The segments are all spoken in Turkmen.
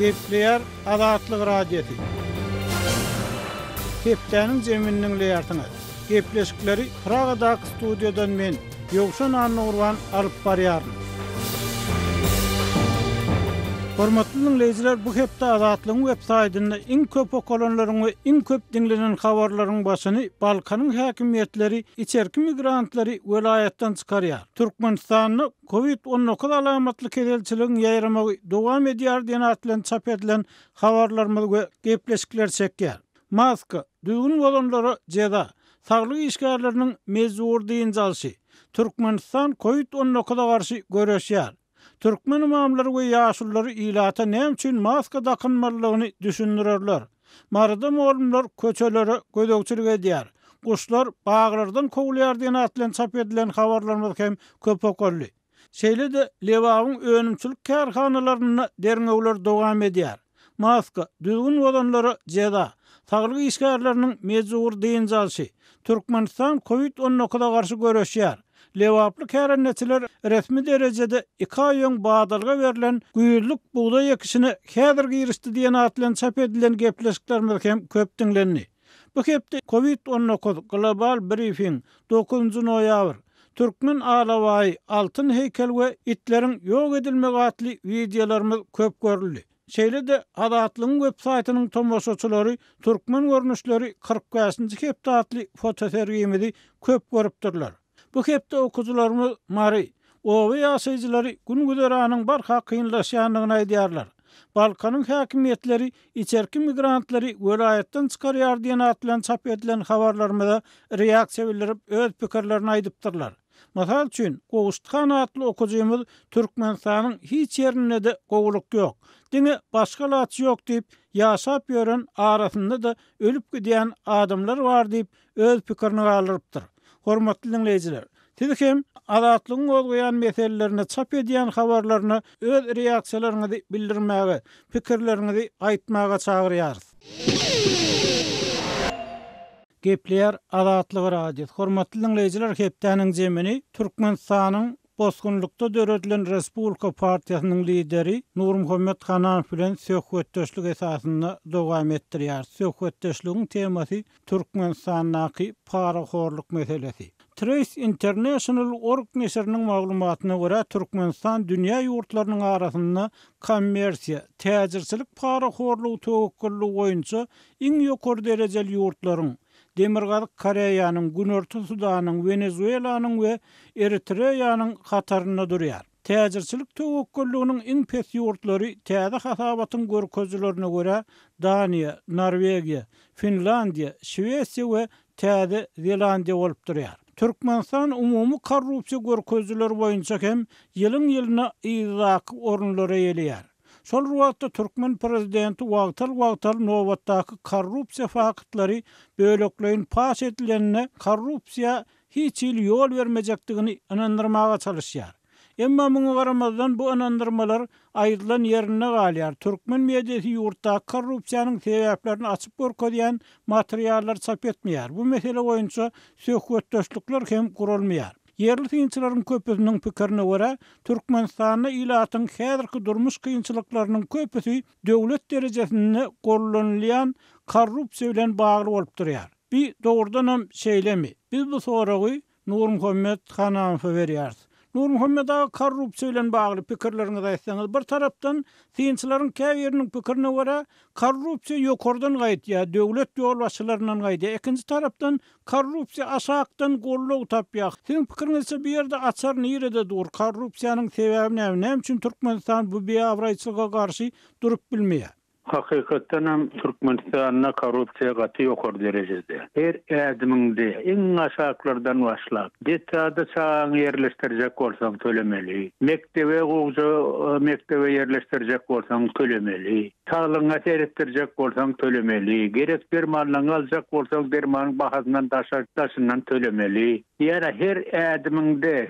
Gepleyer Azatlyk Radiosu. Hepdeniň jeminiň leýartyny. Gepleşikleri Pragadak studiodan men Ýogşan Annurwan alyp barýaryn. Hormatly dinleýijiler, bu hepde Azatlyň web saýtynda iň köp okulanlaryň we iň köp dinlenen habarlaryň başyny Balkanyň häkimiýetleri içerki migrantlary welayatdan çykarýar. Türkmenistanyň COVID-19 alamatly kedelçiligiň ýaýramagy dowam edýär diýen atlan çap edilen habarlarymyz we gepleşikler çekýär. Maska, düzgün bolanlara jeda, saglyk işgärleriniň mezur diýen jalşy. Türkmenistan COVID-19'a garşy göreşýär. Türkmen imamlary we ýaşullary ilata näme üçin maska takynmalygyny düşünýärler. Marada molumlar köçelere gödökçilik edýär. Kuşlar baglardan kowulýar diýen atlan çap edilen habarlarymyz hem köp okolly. Şeýle de lewagyň önümçilik kärhanalaryna derňewler dowam edýär. Maska, düzgün bolanlara jeda, saglyk işgärleriniň mezur diýen jalşy. Türkmenistan COVID-19'a garşy göreşýär. Lewaply kärenetçiler resmi derejede 2 aýyň badalga berilen güýürlük buğday ekişini häzir girişdi diýen atlan çap edilen gepleşiklerimiz hem köp dinlendi. Bu hepde COVID-19 global briefing 9 noýabr. Türkmen alawaý altyn heykel we itleriň ýok edilmegi atly videolarymyz köp görüldi. Şeýle de Azatlyň web saýtynyň tomoşaçylary türkmen görnüşleri 45-nji hepde atly fotosergimizi köp görüpdirler. Bu hepde okujularymyz mary, owa ýaşaýjylary gün-güzeranyň barha kynlaşýanlygyny aýdýarlar. Balkanyň häkimiýetleri içerki migrantlary welayatdan çykarýar diýen atlan çap edilen habarlarymyza reaksiýa bildirip öz pikirlerini aýdypdyrlar. Masal üçin, Gowuşthan atly okujymyz Türkmenistanyň hiç ýerinde de gowuluk ýok. Diňe başga laçy ýok diýip ýaşap ýören arasynda da ölüp gidýän adamlar bar diýip öz pikirini galyrypdyr. Hormatly dinleýijiler, siz hem Azatlyň bolýan meselelerine çap edýän habarlaryna öz reaksiýalaryňyzy bildirmäge, pikirleriňizi aýtmaga çagyrýarys. Gepleyer Azatlyk Radiosu. Hormatly dinleýijiler, hepdeniň jemini Türkmenistanyň Bosgunlukda döredilen Respublika Partiýasynyň lideri Nurmuhammed Hanaňew bilen söhbetdeşlik esasynda dowam etdirýär. Söhbetdeşligiň temasy Türkmenistanyň paraxorluk meselesi. Trace International Organizasyonynyň maglumatyna görä Türkmenistan dünýä ýurtlarynyň arasynda kommersiýa, täjirçilik paraxorlugy töwekküligi boýunça iň ýokary derejeli ýurtlaryň Demirgazyk Koreýanyň, Günorta Sudanyň, Venezuelanyň we Eritreýanyň hataryna durýar. Täjirçilik töwekkülliginiň iň pes ýurtlary täze hasabatyň görkezlerine görä Daniýa, Norwegiýa, Finlandiýa, Şwesiýa we Täze Zelandiýa bolup durýar. Türkmenistan umumy korrupsiýa görkezleri boýunça hem ýylyň-ýylyna ýyzak orunlara ýelýär. Şol wagtda Türkmen prezidenti wagtal nowatdaky korrupsiýa faktları bölekleýin paş edilenine korrupsiýa hiç ýol bermejekdigini inandyrmaga çalışýar. Emma muňa garamazdan bu inandyrmalar aýdylan ýerine galýar. Türkmen mediýasy ýurtda korrupsiýanyň sebäplerini açyp görkezýän materiallar çap etmeýär. Bu mesele boýunça söhbetdeşlikler hem gurulmaýar. Yerli synçylaryň köpüsiniň pikirine görä, Türkmenistanyň ilatyň häzirki durmuş kynçylyklarynyň köpüsi döwlet derejesinde gollanylýan korrupsiýa bilen bagly bolup durýar. Bir dogrudan hem şeýlemi? Biz bu soragy Nurmuhammed Hanaňew berýäris. Nurmuhammed korrupsiýa bilen bagly pikirleriňizi aýtsaňyz, bir tarapdan synçylaryň käbiriniň pikirine görä, korrupsiýa ýokardan gaýtýar, döwlet ýolbaşçylarynyň gaýtýar. Ikinji tarapdan korrupsiýa aşakdan golluk tapýar. Siň pikiriňizçe bir ýerde açar nirede dur? Korrupsiýanyň sebebi näme? Näme üçin Türkmenistan bu beýawraýçylyga garşy durup bilmeýär? Hakikaten hem Türkmenistan'na korrupsiya gatı ýokary derejede. Her ädimiňde iň aşaklardan başlap, detada çaň ýerleşdirjek bolsaň tölemeli. Mektebe ýerleşdirjek bolsaň tölemeli. Sağlygyňa seretdirjek bolsaň tölemeli. Gerek dermanlaryň aljak bolsaň dermanyň bahasyndan daşyndan tölemeli. Ýa-da her ädiminde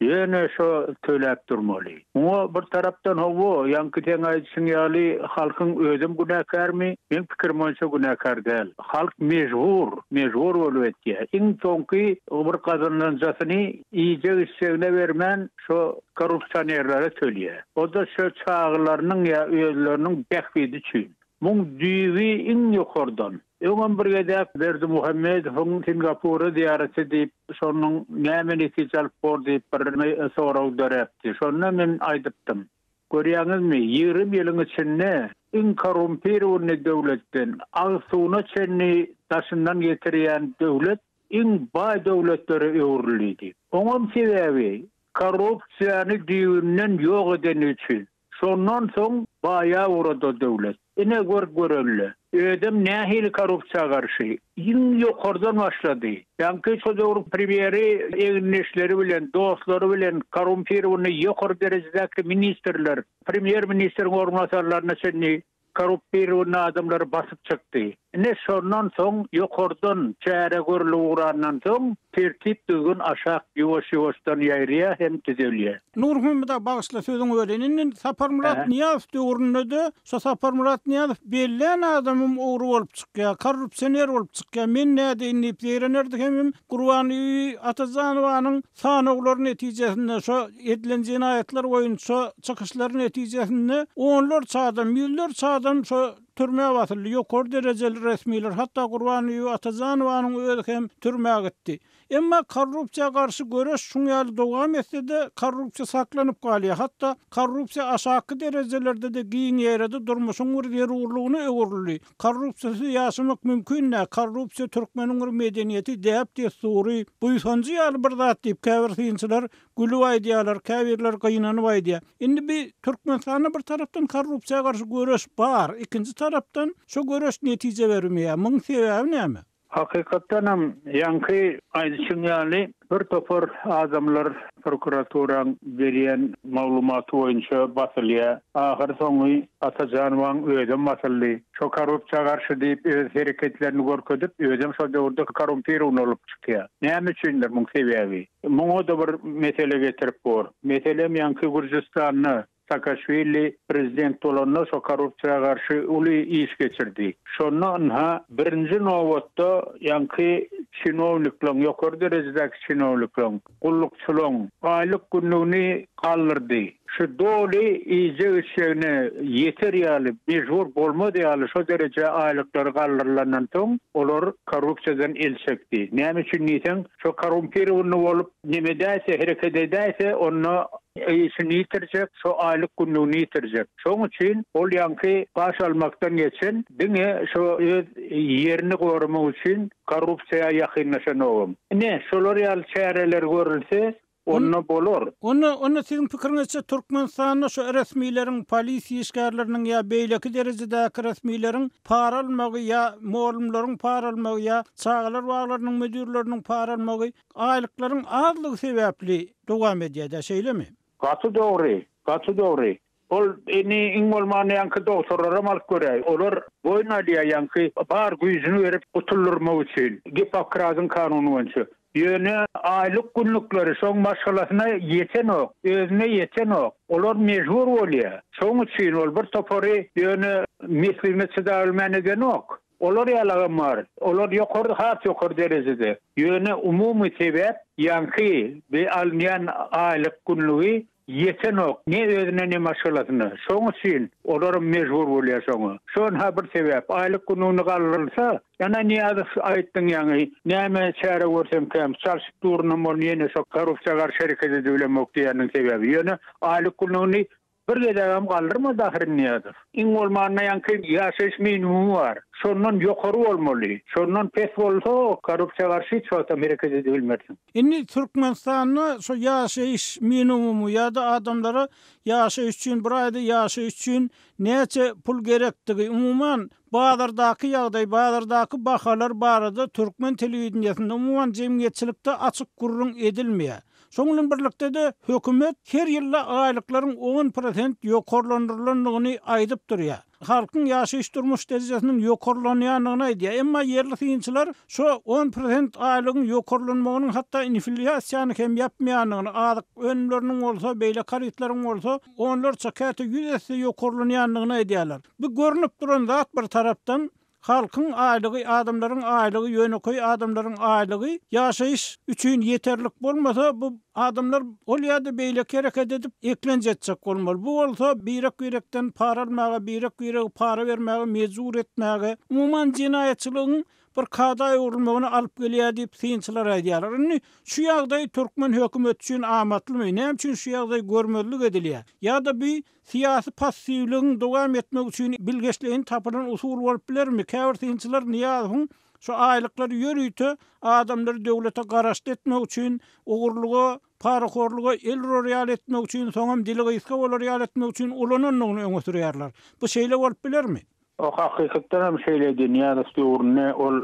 ýöne şo töläp durmaly. O bir tarapdan hawa ýanky teňe signali halkyň özüm günäkärmi? Men pikirim boýunça günäkär däl. Halk mejbur bolup etdi. Iň soňky bir kazananjasyny iýje işlerine bermän şo korrupsionerlere tölýär. O da şo çağlarynyň ýa özleriniň bähbidi üçin. Muň düýbi iň ýokardan. Öňem bir gedäp Berdi Muhammedowyň Singapura ziyaret edip, şonuň näme netice alyp bordy bir soraw beripdi. Şonu men aýdypdym. Görýäňizmi, 20 ýylyň içinde iň korrumpirawny döwletden agsuny çenni taşyndan getirýän döwlet iň baý döwletlere öwrüldi. Oňam sebäbi korrupsiýany düýünden ýok eden üçin. Şondan soň baýa urada döwlet. Ine görünle. Ödem nähili korrupsiýa garşy. Iň ýokardan başlady. Ýanky şu döwür premieri eňneşleri bilen, dostlary bilen korrumpirawny ýokary derejedäki ministrler, premier ministeriň ornatçylaryna çenni korrupsiýany adamlar basyp çykdy. Ne şondan soň ýokardan çäre görülüp urandan soň tertip düzgün aşak ýoş-ýoşdan ýaýrya hem düzelýär. Nurhymda bagyşla sözüň öreninin Sapar Murat Niýazow döwründe so Sapar Murat Niýazow belän adamym ogry bolup çykýar, korrupsioner bolup çykýar. Men näde inip ýerenerdik hem Gurbany Atazanowanyň sanaglar netijesinde şo edilen jinayetler boýunça çykyşlar netijesinde onlar çağdan, miller çağdan şo türmäge batyldy. Ýokary derejeli resmiler, hatda Gurbany Atazanowanyň özi hem türmäge gitdi. Emma korrupsiýa garşy göreş şuňaly dowam etse-de korrupsiýa saklanyp galýar. Hatda korrupsiýa aşaky derejelerde de giň ýerde durmuşyň bir urlugyny öwrüldi. Korrupsiýasy ýaşamak mümkin näme? Korrupsiýa türkmeniň bir medeniýeti däp sury. Bu sonjy ýaly bir zat diýip käbirçiler gülüp aýdýarlar, käbirler gyýnanyp aýdýar. Indi bir Türkmenistanyň bir tarapdan korrupsiýa garşy göreş bar, ikinji tarapdan şu göreş netije bermeýär. Muň sebäbi näme? Hakykatdanam ýanky aýdyşynýaly bir topar adamlar prokuraturaň berýän maglumaty boýunça basylýar. Ahir soňy Atazanowyň özüm basyldy. Şo korrupsiýa garşy diýip öz hereketlerini görkezip, özüm şo döwürde korrumpirawny bolup çykýar. Näme üçindir muň sebäbi? Muňa da bir mesele getirip bor. Meselem ýanky Gürjistanyny Saakashvili prezident bolanlar şo korrupsiýa garşy uly iş geçirdi. Şondan birinji nowatda ýanky çinowniklar, ýokary derejedäki çinowniklar, gullukçylar aýlyk günlüğini kaldırdy. Şu doli iýje işlerine yeter ýaly, mejbur bolmady ýaly şo derece aýlyklary kaldyrylanyň soň olar korrupsiýadan el çekdi. Näme üçin diýsen, şo korrumpirawny bolup nimedäse hereket edäse onu işini yitirjek, şo aýlyk günlüğini yitirjek. Şoň üçin ol ýanky baş almakdan geçen, diňe şo ýerini gorumak üçin korrupsiýa ýakynlaşan ogum. Ne, şolar ýaly çäreler görülse, onu bolor. Onu sizin pikiriňizçe Türkmenistanyň şu resmiýleriň, polisiýa işgärleriniň ýa beýleki derejedäki resmiýleriň para almagy ýa moğlumlaryň para almagy ýa çağlar waglarynyň müdürleriniň para almagy aýlyklaryň azlygy sebäpli dowam edýär, şeýlemi? Gaty dogry. Ol iň bolmany ýanky doktorlara mal görä. Olar boýna diýär ýanky bar güýjüni berip gutulurmak üçin. Hipokratyň kanuny boýunça. Ýöne aýlyk günlükleri şoň maşgalasyna ýeten ok, özüne ýeten ok. Olar mejbur bolýar. Şoň üçin ol bir topary ýöne mesleğine çydabilmän eden ok. Olar ýalagan bar. Olar ýokary derejede. Ýöne umumy sebäp ýanky be alýan aýlyk günlügi ýeten ok. Ne özüne ne maşgalasyna. Şoň üçin olar mejbur bolýar şoňa. Şon bir sebäp aýlyk günlüğini galdyrylsa, yana Niýazow aýtdyň ýaňy näme çäre görsem käm çalşyk durunam bol ýene şo korrupsiýa garşy hereket edilemok diýeniň sebäbi. Ýöne aýlyk günlüğini bir gedäm galdyrmady ahir Niýazow. Iň bolmany ýanky ýaşaýyş minimumy bar. Şondan ýokary bolmaly. Şondan pes bolsa korrupsiýa garşy çoktan hereket edibilmeli. Indi Türkmenistanyň şu ýaşaýyş minimumy ýa-da adamlara ýaşaýyş üçin, bir aýda ýaşaýyş üçin näçe pul gerektigi, umuman bazardaky ýagdaý, bazardaky bahalar barada Türkmen telewizionyasynda umuman jemgyýetçilikde açyk gurrun edilmeýär. Şoňla birlikde de hökümet her ýylda aýlyklaryň 10% ýokarlandyrylanyny aýdyp durýar. halkın yaşayış durmuş derecesinin yokorlanýanyna diýär. Emma yerli synçylar şu 10% aýlygyň yokorlanmagynyň hatda inflasiýany hem ýapmaýanyny, azyk önümleriniň bolsa, beýle karytlaryň bolsa, onlar çakaty 100 yokorlanýanyny diýerler. Bu görünüp duran zat bir tarapdan halkın aýlygy, adamlaryň aýlygy, ýöneköý adamlaryň aýlygy ýaşaýyş üçin ýeterlik bolmasa, bu adamlar ol ýa-da beýle kereket edip eklenjek bolmaly. Bu bolsa birek-birekden para almaga, birek-birege para bermäge mejbur etmäge, umumyň jinaýatçylygyň bir kaday urulmagyny alyp gelýär diýip synçylar aýdýarlar. Şu ýagdaý türkmen hökümeti üçin amatlymy, näme üçin şu ýagdaý görmezlik edilýär? Ýa-da bir siyasi passivligiň dowam etmek üçin bilgeçliğin tapylan usul bolup bilermi? Käbir synçylar niýazyň şu aýlyklar ýörüýte adamlar döwlete garaşdy etmek üçin, ogurlugy, paraxorlugy el roýal etmek üçin, soňam dili gyska bolar ýal etmek üçin ulananyny öňe sürýärler. Bu şeýle bolup bilermi? O hakykatdan hem şeýle dünýäde ustyurny ol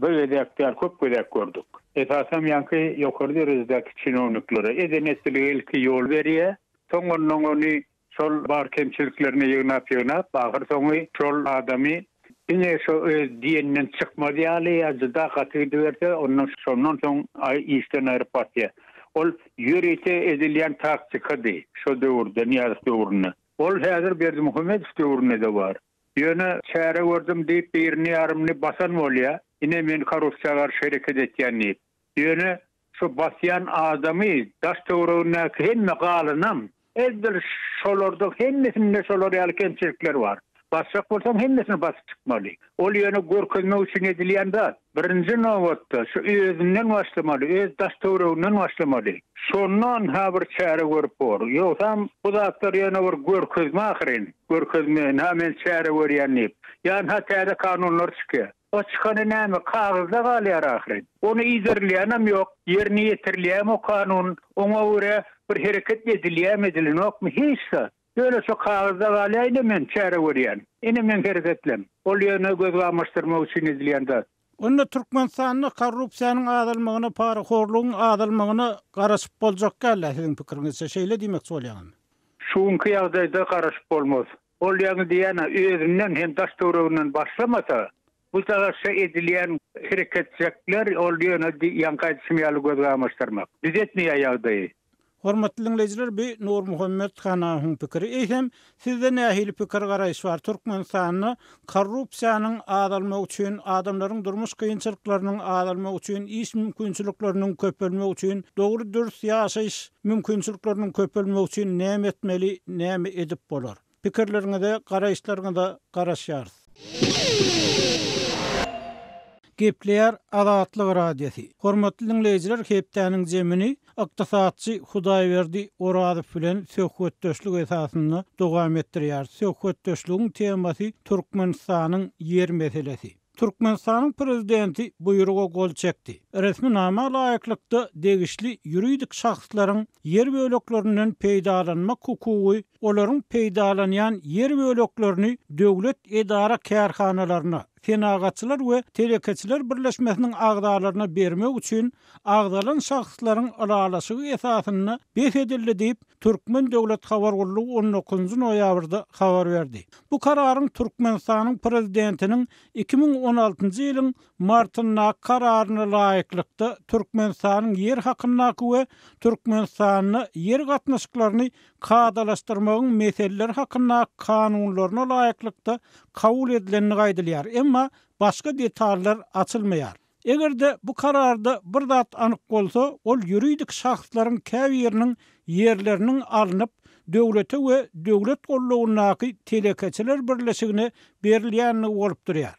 beýledäkler köp görek gördük. Esasam ýanky ýokary derejedäki çynowniklary edenetçiligi ilki ýol berýär. Soňundan ony şol bar kemçiliklerini ýygnap, bahar soňy şol adamy ine şu diýenden çykmady ýaly ýa-da gatydy berse, ondan soň işden aýryp batýar. Ol ýörüýte edilýän taktikady, şu döwürde niýaz döwürne. Ol häzir Berdi Muhammedow döwürne de bar. Ýöne çäre gördüm diýip birini ýarymny basan bolýar. Ine men korrupsiýaga garşy hereket etýänni. Ýöne şu basýan adamy daş töwreginden hemme galynam. Elbir şolarda hemmesinde şolar ýaly kemçilikler bar. Başak bolsam hemmesini basıp çıkmaly. Ol ýöne görkezmek üçin edilýän zat. Birinji nowatda şu özünden başlamaly, öz daş töwreginden başlamaly. Şondan ha bir çäre görüp bor. Ýoksam bu zatlar ýöne bir görkezme ahyrin. Görkezme näme çäre görýänni. Ýani ha täze kanunlar çykýar. O çykany näme kagazda galýar ahyrin. Onu izlerleýänem ýok. Ýerine ýetirilýär o kanun. Oňa görä bir hereket edilýär edilenokmy hiç. Böyle şu kağızda galaydı men çare görýän. Ine men herketlem. Ol ýöne göz gamaşdyrmak üçin edilýän zat. Onda Türkmenistanyň korrupsiýanyň azalmagyna, paraxorlugyň azalmagyna garaşyp boljak gäller siziň pikiriňizçe şeýle diýmek bolýan. Şuňky ýagdaýda garaşyp bolmaz. Ol ýaňy diýene özünden hem daş töwreginden başlamasa, bu tarapça edilýän hereketçilikler ol ýöne ýanky çymýaly göz gamaşdyrmak. Biz etmeýär ýagdaýy. Hormatly dinleyijiler, bir Nur Muhammed Hanahyň pikiri. Eýsem sizde nähili pikir garaýyş bar? Türkmenistanyň korrupsiýanyň azalmagy üçin, adamlaryň durmuş kynçylyklarynyň azalmagy üçin, iş mümkinçilikleriniň köpelmegi üçin, dogry dürüst ýaşaýyş mümkinçilikleriniň köpelmegi üçin näme etmeli, näme edip bolar? Pikirleriňizde, garaýşlaryňyzda garaşýarys. Gepleýär Azatlyk radiosi. Hormatly dinleyijiler, hepdäniň jemini ykdysatçy Hudaýberdi Orazow bilen söhbetdeşlik esasynda dowam etdirýär. Söhbetdeşligiň temasy Türkmenistanyň ýer meselesi. Türkmenistanyň prezidenti buýruga gol çekdi. Resminama laýyklykda degişli ýuridik şahslaryň yer böleklerinden peýdalanmak hukugy, olaryň peýdalanýan yer böleklerini döwlet edara kärhanalaryna, senagatçylar we telekeçiler birleşmesiniň agdalaryna bermek üçin agdalan şahslaryň aralaşygy esasynda besedildi diýip Türkmen döwlet habar gurulugy 19-njy noýabrda habar berdi. Bu kararyň Türkmenistanyň prezidentiniň 2016-njy ýylyň martynda kararyna laýyklykda Türkmenistanyň yer hakynaky we Türkmenistanyň yer gatnaşyklaryny kadalaşdyrmagyň meseleleri hakynda kanunlaryna laýyklykda kabul edileni gaýdylýar. Emma başga detallar açylmaýar. Egerde bu kararda bir zat anyk bolsa, ol ýuridik şahslaryň käbiriniň yerleriniň alınıp döwlete we döwlet gollugynaky telekeçiler birleşigine berilýänligi bolup durýar.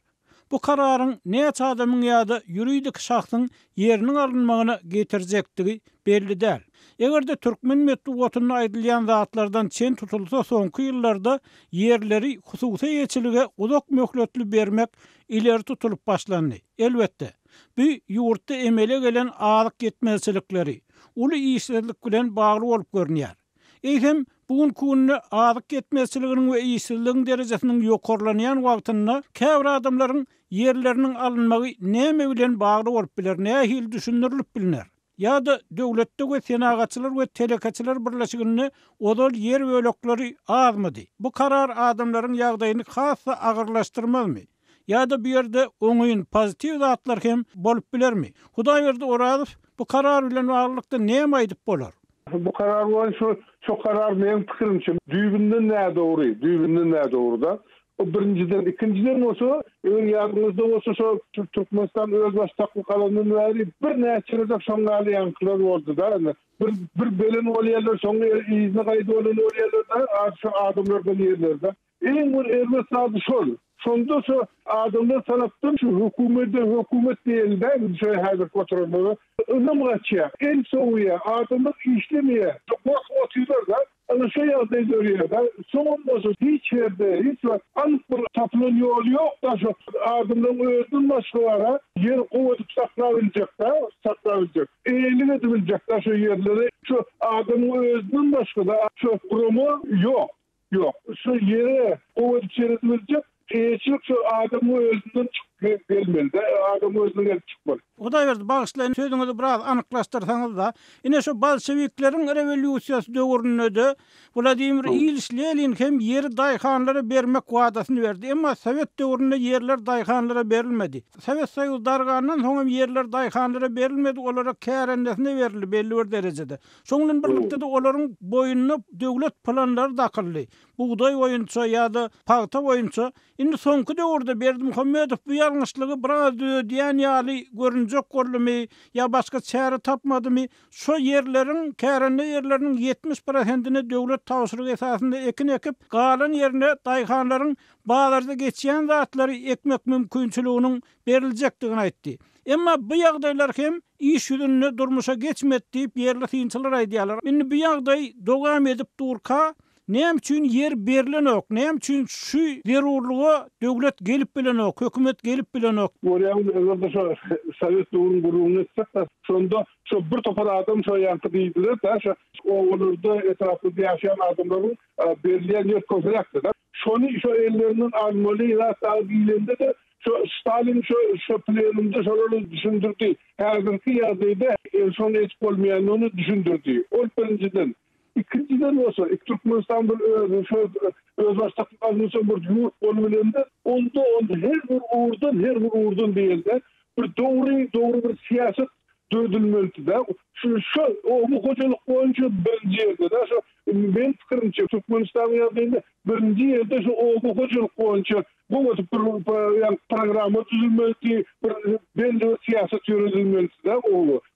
Bu kararyň näçe adamyň ýa-da ýuridik şahsyň yeriniň alınmagyna getirjektigi belli däl. Egerde Türkmen medeniýetine aýdylýan zatlardan çen tutulsa, soňky ýyllarda yerleri hususy ýeçilige uzak möhletli bermek ileri tutulup başlandy. Elbetde, bu ýurtda emele gelen azyk yetmezçilikleri, uly işsizlik bilen bagly bolup görünýär. Eýsem bugun kunny azyk yetmezçiliginiň we işsizligiň derejesiniň ýokarlanýan wagtynda käbir adamlaryň yerleriniň alınmagy näme bilen bagly bolup biler, nähili düşündirilip bilinär. ya da döwletde we senagaçylar we telekaçylar birleşigini odal yer bölekleri azmady. Bu karar adamlaryň ýagdaýyny hassa agyrlaşdyrmazmy? Ya da bir yerde oňyň pozitiv zatlar hem bolup bilermi? Hudaý berdi Orazow bu karar bilen baglykda näme aýdyp bolar? Bu karar var şu karar meň pikirimçe düýbinden näde dogry, düýbinden näde dogry da. O birinciden, ikinciden olsa, ön ýagdaýda olsa şu Türkmenistan öz baştakly kalanyny bäri bir näçe şoňaly ýankylar boldy da. Bir belen bolýarlar, şoňa izne gaýdy bolan bolýarlar da, şu adamlardan ýerlerde. Eň bir ermesady şol. Şonda şu adamlar tarapdan şu hökümet diýildi, şu häzir oturmaly. Önüm gaçýar. El soňya adamlar işlemeýär. Çok oturýar da. Ana şu ýagdaýda görýär da. Soňda hiç ýerde, hiç anlyk bir tapylan ýol ýok da şu adamlaryň özünden başgara yer gowadyp saklawyljak da, saklawyljak. Eýligi ediljek da şu ýerleri, şu adamlaryň özünden başga şu gurumy ýok. Ýok. Şu ýere gowadyp çeretiljek. Eýçilik şu adamlaryň özünden çykyp gelmeli, adamlaryň özünden çykmaly. Hudaý berdi, bagyşlaýyn sözüňizi biraz anyklaşdyrsaňyz da, ine şu bolşewikleriň rewolýusiýasy döwründe Vladimir İliç Lenin hem ýeri daýhanlara bermek wadasyny berdi. Emma Sowet döwründe ýerler daýhanlara berilmedi. Sowet Soýuzy dargandan soň hem ýerler daýhanlara berilmedi, olara kärendesine berildi belli bir derejede. Şoňdan birlikde de olaryň boýunyna döwlet planlary dakyldy. Buğday boýunça ýa-da paýta boýunça indi soňky döwürde Berdimuhammedow bu ýalňyşlygy biraz diýen ýaly görünjek bolmy ýa başga çäre tapmadymy? Şu ýerleriň kärende ýerleriniň 70%-ni döwlet tawşyrygy esasynda ekin ekip, galan ýerine daýhanlaryň bazarda geçýän zatlary ekmek mümkinçiliginiň beriljekdigini aýtdy. Emma bu ýagdaýlar hem iş ýüzünde durmuşa geçmedi diýip ýerli synçylar aýdýarlar. Indi bu ýagdaý dowam edip durka näme üçin yer berilenok, näme üçin şu zerurlugy döwlet gelip bilenok, hökümet gelip bilenok. Oraya şu Sovet döwrüň gurugyny etsek, şonda şu bir topar adam şu ýanky diýdiler da, şu oňlarda etrafynda ýaşaýan adamlaryň berilýän ýer konferensiýasy da. Şonu şu elleriniň almaly ýa taýýlinde de şu Stalin şu plenumda şoları düşündirdi. Häzirki ýagdaýda şonu hiç bolmaýanyny düşündirdi. Ol birinciden. İkinciden olsa, Türkmenistan'da öz baştaklık alınırsa bir yurt olmalarında, onda her bir uğurdan değildi. Bir doğru bir siyaset dödülmelidir de. Bu kocalık boyunca birinci yerde de. Ben fikirimce Türkmenistan'ın yerdeyinde birinci yerde bu kocalık boyunca bu programı düzülmelidir, belli bir siyaset yürütülmelidir de.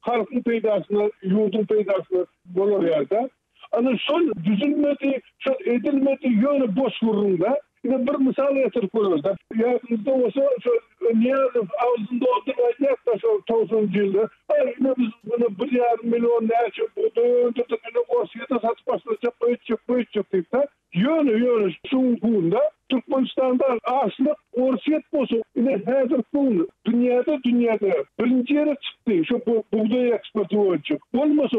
Halkın peydasına, yurdun peydasına bolar yerde. Ana son düzülmedi, şu edilmedi yönü boş vururunda. Yine bir misal getirip koyuyoruz da. Yardımızda olsa şu Niyazov ağzında oturmayacak da şu 90 yılda. Yine biz bunu 1,5 milyon neyse döndürdük. Yine Osya'da satıp başlayacak, böyütecek deyip de. Yönü şunun kuğunda. Türkmenistan'da açlık, orsiyet bozu. Yine hazır kuğunu. Dünyada birinci yere çıktı. Şu buğday eksportu olacak. Olmasa.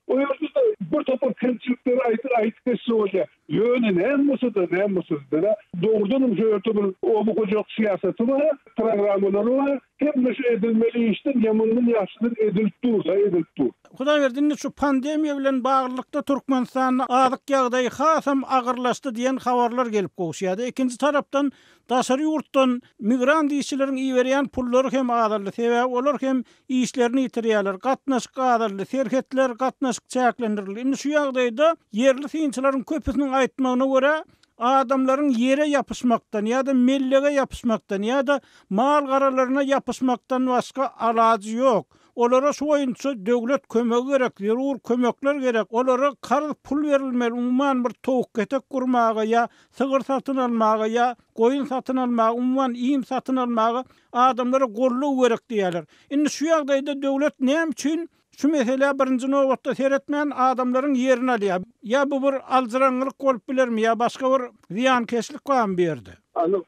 O yerde de bir topar kentçilikleri ait kesi olacak. Yönü ne olmasa da. Doğrudan şu yerde bu kocak siyaseti var, programları var. Hem de şu edilmeli işten yamanın yaşının edilip dur. Hudaý berdi, şu pandemiýa bilen baglykda Türkmenistanyň azyk ýagdaýy hasam agyrlaşdy diýen habarlar gelip gowşýady. Ikinji tarapdan daşary ýurtdan migrant işçileriň iýerýän pullary hem azaldy. Sebäbi olar hem işlerini ýitirýärler. Gatnaşyk azaldy, serhetler gatnaşyk çäklendirildi. Indi şu ýagdaýda yerli synçylaryň köpüsiniň aýtmagyna görä adamlaryň yere ýapyşmakdan ýa-da mellege ýapyşmakdan ýa-da mal garalaryna ýapyşmakdan başga alajy ýok. Olara şu boýunça döwlet kömegi gerek, zerur kömekler gerek. Olara karz pul berilmeli, umman bir towuk ketek gurmaga ýa sygyr satyn almaga ýa goýun satyn almaga, umman iýim satyn almaga adamlara gorluk gerek diýerler. Indi şu ýagdaýda döwlet näme üçin şu mesele birinci nowatda seretmän adamlaryň ýerini alýar? Ya bu bir alzyranlyk bolup bilermi ýa başga bir ziýankeşlik goýan berdi?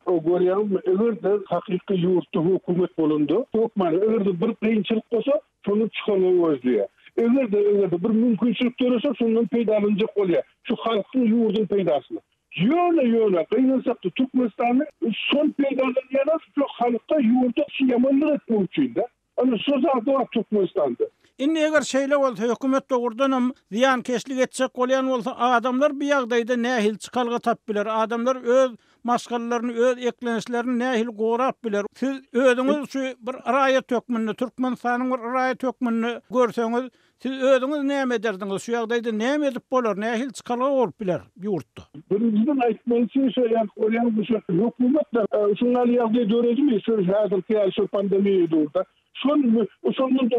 O görýän öňürde hakyky ýurtda hökümet bolundy. Tökmany öňürde bir kynçylyk bolsa, şonu çykanyny gözleýär. Öňürde bir mümkinçilik görse, şondan peýdalanjak bolýar. Şu halkyň ýurdun peýdasyny. Ýöne kynansak Türkmenistanyň son peýdalanýany şu halka ýurda ýamanlyk etmek üçin de. Ana şu zat var Türkmenistanda. Indi eger şeýle bolsa hökümet dogurdanam ziyankeşlik etsek bolýan bolsa adamlar bu ýagdaýda nähil çykalga tap biler. Adamlar öz maskalaryny, öz eklenişlerini nähil gorap biler. Siz özüňiz şu bir raýat hökmünde, Türkmenistanyň bir raýat hökmünde görseňiz, siz özüňiz näme derdiňiz? Şu ýagdaýda näme edip bolar? Nähil çykalga bolup biler ýurtda. Birinjiden aýtmalyjy şu ýa-da bu hökümetler şunlar ýagdaý döredimi? Şu häzirki şu pandemiýa durda. Şonun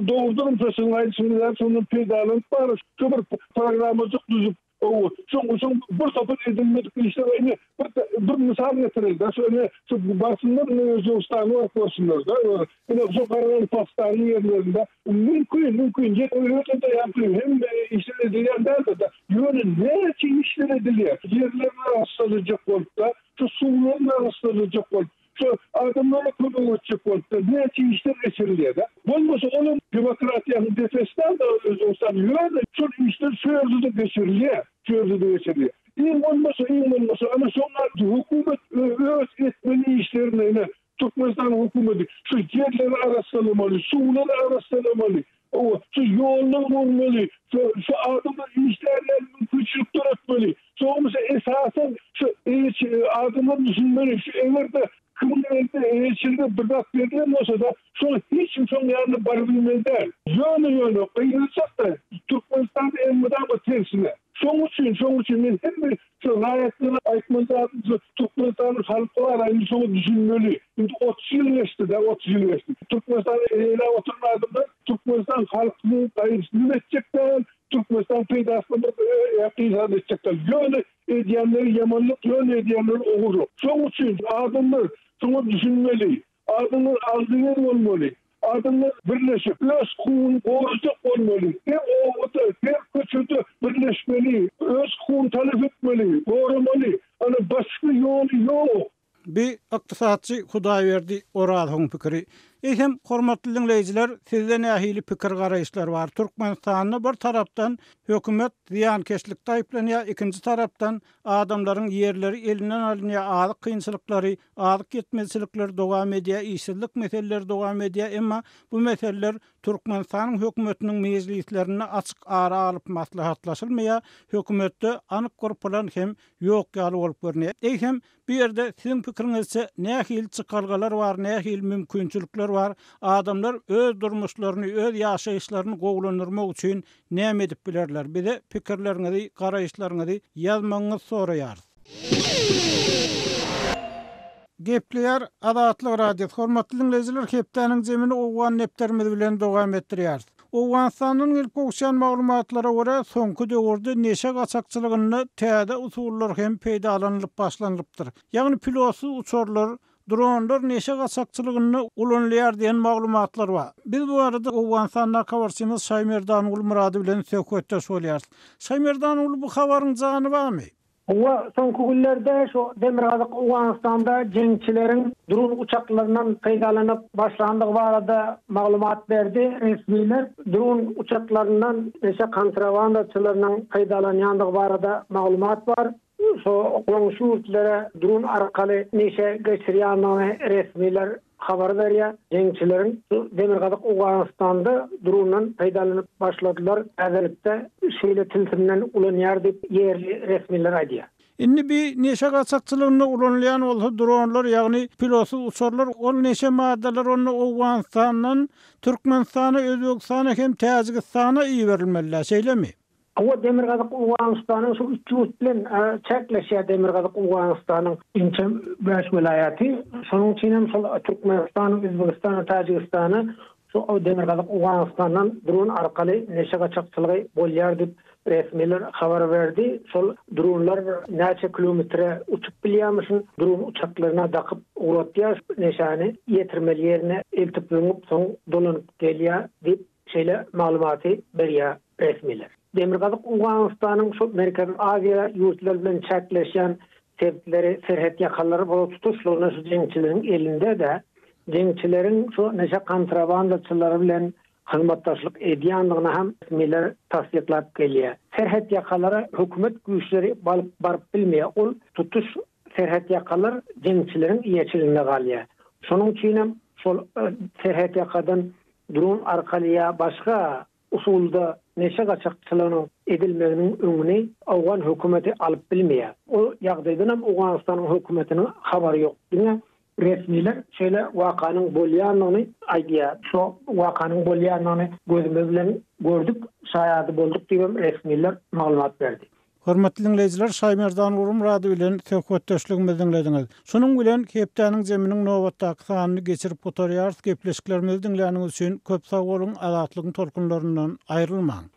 doğrudan şonun pedalın var. Şu bir programmacık düzüp şon bir tapır edilmedik işler bir misal getirildi. Şu basınlar Özbekistan'ı okusunlar da. Yine şu Karaman Pakistan'ın yerlerinde mümkün öyle yapıyor. Hem işler edilenler de yönü ne için işler ediliyor? Yerlerine rastlanacak olup da şu sularına rastlanacak olup şu adamlara konu olacak olup da ne için işler geçiriliyor da. Olmasa onun demokratiyanın defesinden de Özbekistan yönü şu işler sözlü geçiriliyor. İyi olmasa ama sonra hükümet öz etmeli işlerine Türkmenistan hükümeti şu yerleri arastlamalı, suları arastlamalı, şu yollar olmalı, şu adamın işlerlerini küçültür etmeli. Sonra esasen şu adamın düşünmeli, şu evlerde kımında içinde bırak verilen olsa da sonra hiç kimsenin yanına barabilmeliler. Yönü kıyılacak da Türkmenistan'da emmidan tersine. Şoň üçin men hem şu raýatlaryna aýtman lazım. Türkmenistan'ın halkı var, aynı şoňa düşünmeli. Şimdi 30 ýyl geçti. Türkmenistan ele oturmadım da Türkmenistan halkyny gaýrysını etjekler. Türkmenistan peýdasyny ýa-da etjekler. Ýöne edýänleri ýamanlyk, ýöne edýänleri ogurluk. Şoň üçin adamlar şoňa düşünmeli. Adamlar aldyňy bolmaly. Adamlar birleşip öz kuğun borcuk olmalı. Her köçüde birleşmeli. Öz kuğun talep etmeli. Korumalı. Hani başka yolu yok. Bir iqtisadçı Hudaýberdi Orazhoň pikiri. Hem hormatly dinleýijiler, sizde nähili pikir garaýşlar bar. Türkmenistanyny bir tarapdan hökümet ziyankeşlik taýplanýar, ikinji tarapdan adamlaryň yerleri elinden alınýar, azyk kynçylyklary, azyk yetmezçilikler dowam edýär, işsizlik meseleleri dowam edýär, emma bu meseleler Türkmenistanyň hökümetiniň mejlislerine açyk ara alyp maslahatlaşylmaýar, hökümetde anyk gorpalan hem ýok ýaly bolup görnýär. Hem bir ýerde siziň pikiriňizçe nähili çykalgalar bar, nähili mümkinçilikler var. Adamlar öz durmuşlaryny, öz ýaşaýyşlaryny gowlanyrmak üçin näme edip bilerler? Bize pikirleriňizi, garaýşlaryňyzy ýazmaňyzy soraýar. Gepleýär Adatlyk radio. Hormatly dinleýijiler, hepdeniň jemini owan nepderimiz bilen dowam etdirýär. Owganstanyň ilk ugşan maglumatlara görä soňky döwürde neşe gaçakçylygyny täze usullar hem peýdalanylyp başlanypdyr. Ýagny pilotsuz uçurlar, dronlar neşe gaçakçylygyny ulanýar diýen maglumatlar bar. Biz bu arada Owganstanyň kawarçymyz Şaýmerdan ul Murady bilen söhbetde bolýar. Şaýmerdan ul bu habaryň jany barmy? Soňky günlerde şu Demirgazyk Owganstanda jeňçileriň dron uçaklaryndan peýdalanyp başlandygy barada maglumat berdi. Resmiler dron uçaklaryndan neşe kontrabandaçylarynyň peýdalanýandygy barada maglumat bar. Şu ýurtlere dron arkaly neşe geçirýändigini resmiler habar berýär. Jeňçileriň Demirgazyk Owganstanda drondan peýdalanyp başladylar. Äderlikde şeýle tilsimden ulanýar diýip ýerli resmiler aýdýar. Indi bir neşe gaçakçylygyny ulanýan bolsa dronlar, ýagny pilotsuz uçurlar, ol neşe maddalar onu Owganstanyň, Türkmenistana, Özbekistana hem Täjikistana iýerilmeliler, şeýlemi? O Demirgazyk Owganstanyň şu 3 ýurt bilen çekleşýär. Demirgazyk Owganstanyň inçe 5 vilayaty, şonuň üçin şol Türkmenistan, Özbekistan, Täjikistany şu Demirgazyk Owganstanyň dron arkaly neşe gaçakçylygy bolýar diýip resmiler habar berdi. Şol dronlar näçe kilometre uçup bilýärmişin, dron uçaklaryna dakyp uratýar, neşany ýetirmeli ýerine eltip dönüp soň dolanyp gelýär diýip şeýle maglumaty berýär resmiler. Demirgazyk Owganstanyň şu Merkezi Aziýa ýurtlar bilen çekleşýän sebepleri serhet ýakalary bolup tutuşlaryny şu jeňçileriň elinde de jeňçileriň şu neşe kontrabandaçylary bilen hyzmatdaşlyk edýändigini hem resmiler tasdiklap gelýär. Serhet ýakalary hökümet güýçleri baryp bilmeýär. Ol tutuş serhet ýakalar jeňçileriň ýeçiliginde galýar. Şonuň üçin şol serhet ýakadan dron arkaly başga usulda neşe kaçakçılığının edilmeginin öňüni Awgan hökümeti alıp bilmeýär. O ýagdaýdan hem Awganistanyň hökümetiniň habary ýok. Diňe resmiler şöyle wakanyň bolýanyny aýdýar. Şo wakanyň bolýanyny gözümiz bilen gördük, şaýady boldyk diýip resmiler maglumat berdi. Hormatly dinleyijiler, Şaýmerdan Urum radio bilen söhbetdeşligimizi dinlediňiz. Şonuň bilen Hepdeniň zeminiň nowatdaky sanyny geçirip oturýar, gepleşiklerimizi dinläniňiz üçin köp sag bolun, azatlygyň tolkunlaryndan aýrylmaň.